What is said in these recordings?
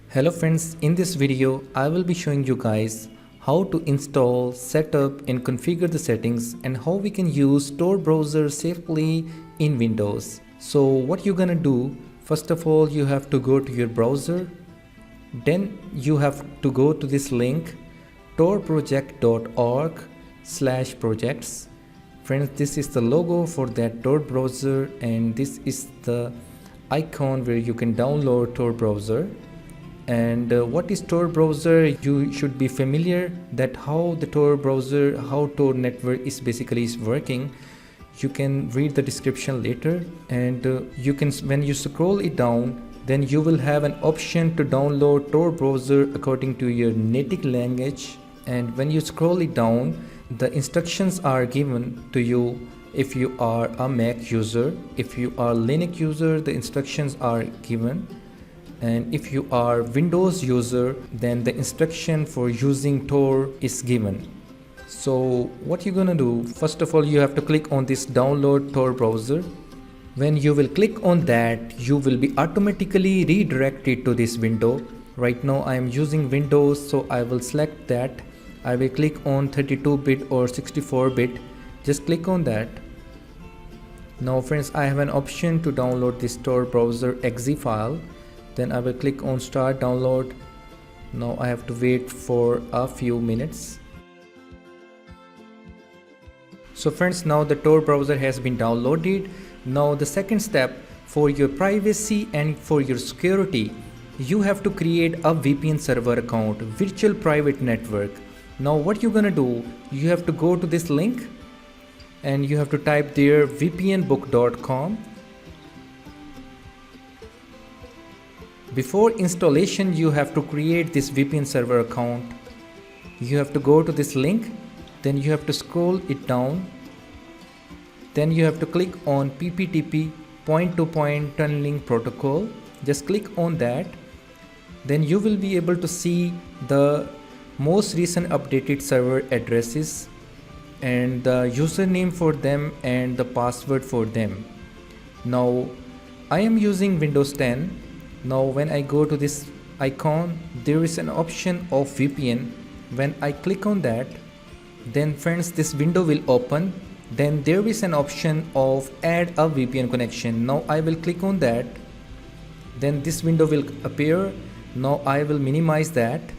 Hello friends, in this video I will be showing you guys how to install, set up and configure the settings and how we can use Tor browser safely in Windows. So what you're gonna do, first of all you have to go to your browser, then you have to go to this link torproject.org/projects. Friends, this is the logo for that Tor browser and this is the icon where you can download Tor browser. And what is Tor browser? You should be familiar that how the Tor browser, how Tor network is basically working. You can read the description later, and you can, when you scroll it down, then you will have an option to download Tor browser according to your native language. And when you scroll it down, the instructions are given to you. If you are a Mac user, if you are Linux user, the instructions are given. And if you are Windows user, then the instruction for using Tor is given. So what you're gonna do, first of all you have to click on this download Tor browser. When you will click on that, you will be automatically redirected to this window. Right now I am using Windows, so I will select that. I will click on 32-bit or 64-bit. Just click on that. Now friends, I have an option to download this Tor browser exe file. Then I will click on start download. Now I have to wait for a few minutes. So friends, now the Tor browser has been downloaded. Now the second step, for your privacy and for your security, you have to create a VPN server account, virtual private network. Now what you're gonna do, you have to go to this link and you have to type there vpnbook.com. Before installation, you have to create this VPN server account. You have to go to this link, then you have to scroll it down. Then you have to click on PPTP, point-to-point tunneling protocol. Just click on that. Then you will be able to see the most recent updated server addresses and the username for them and the password for them. Now I am using Windows 10. Now when I go to this icon, there is an option of VPN. When I click on that, then friends, this window will open. Then there is an option of add a VPN connection. Now I will click on that. Then this window will appear. Now I will minimize that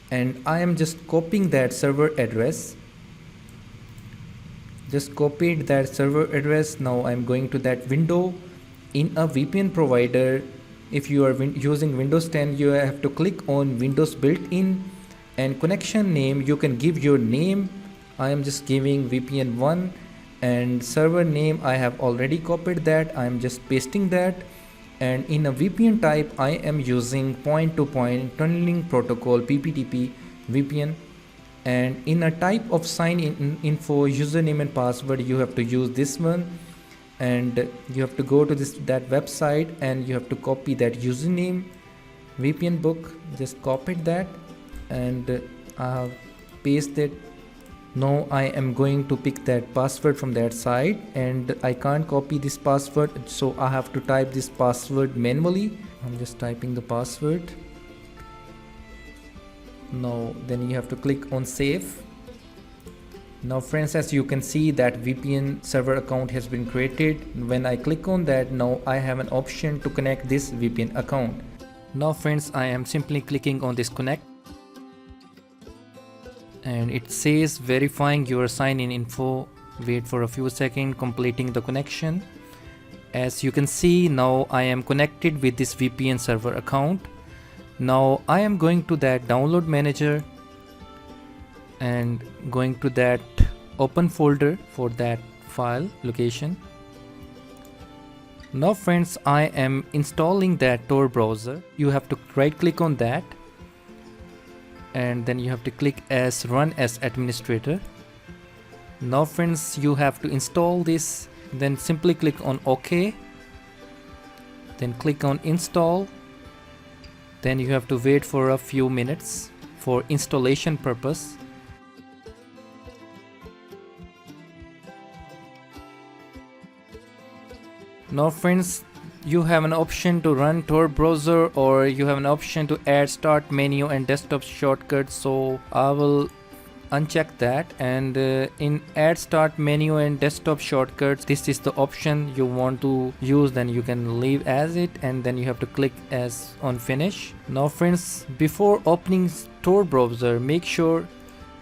and I am just copying that server address. Just copied that server address. Now I'm going to that window in a VPN provider. If you are using Windows 10, you have to click on Windows built-in and connection name. You can give your name. I am just giving VPN1 and server name. I have already copied that. I am just pasting that. And in a VPN type, I am using point-to-point tunneling protocol PPTP VPN. And in a type of sign in info, username and password, you have to use this one. And you have to go to that website and you have to copy that username, VPN book. Just copied that and paste it. Now I am going to pick that password from that site and I can't copy this password, so I have to type this password manually. I'm just typing the password. Now then you have to click on save. Now friends, as you can see that VPN server account has been created. When I click on that, now I have an option to connect this VPN account. Now friends, I am simply clicking on this connect. And it says verifying your sign-in info. Wait for a few seconds, completing the connection. As you can see, now I am connected with this VPN server account. Now I am going to that download manager and going to that open folder for that file location. Now friends, I am installing that Tor browser. You have to right click on that and then you have to click as run as administrator. Now friends, you have to install this. Then simply click on OK. Then click on install. Then you have to wait for a few minutes for installation purpose. Now friends, you have an option to run Tor browser, or you have an option to add start menu and desktop shortcuts. So I will uncheck that, and in add start menu and desktop shortcuts, this is the option you want to use, then you can leave as it, and then you have to click as on finish. Now friends, before opening Tor browser, make sure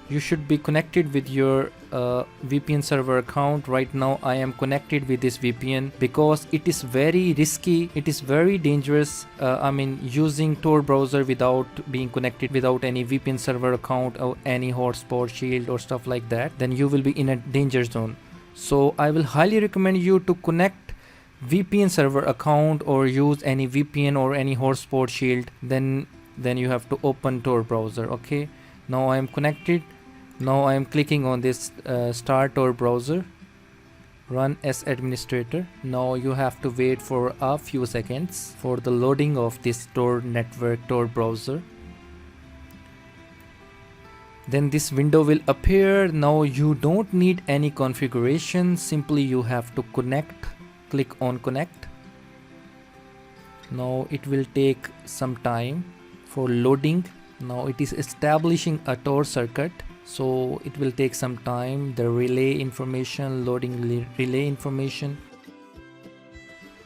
you should be connected with your VPN server account. Right now I am connected with this VPN because it is very risky, it is very dangerous. I mean, using Tor browser without being connected, without any VPN server account or any hotspot shield or stuff like that, then you will be in a danger zone. So I will highly recommend you to connect VPN server account or use any VPN or any hotspot shield. Then you have to open Tor browser. Okay, now I am connected. Now I am clicking on this start Tor browser, run as administrator. Now you have to wait for a few seconds for the loading of this Tor network Tor browser. Then this window will appear. Now you don't need any configuration, simply you have to connect. Click on connect. Now it will take some time for loading. Now it is establishing a Tor circuit, so it will take some time. The relay information, loading relay information.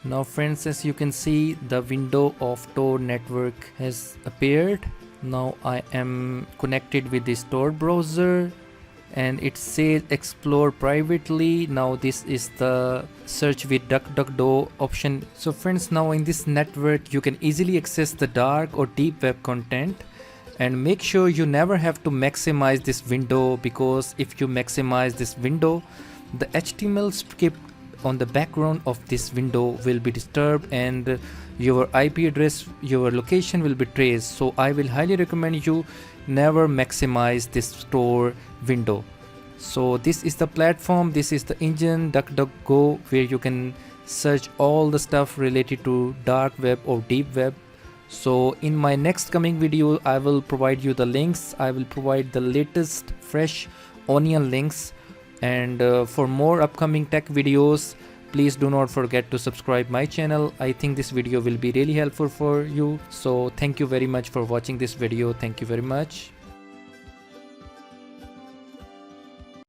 Now friends, as you can see, the window of Tor network has appeared. Now I am connected with this Tor browser, and it says explore privately. Now this is the search with DuckDuckGo option. So friends, now in this network you can easily access the dark or deep web content. And make sure you never have to maximize this window, because if you maximize this window, the HTML script on the background of this window will be disturbed and your IP address, your location will be traced. So I will highly recommend you never maximize this Tor window. So this is the platform, this is the engine DuckDuckGo, where you can search all the stuff related to dark web or deep web. So in my next coming video, I will provide you the links. I will provide the latest fresh onion links, and for more upcoming tech videos, please do not forget to subscribe my channel. I think this video will be really helpful for you. So thank you very much for watching this video. Thank you very much.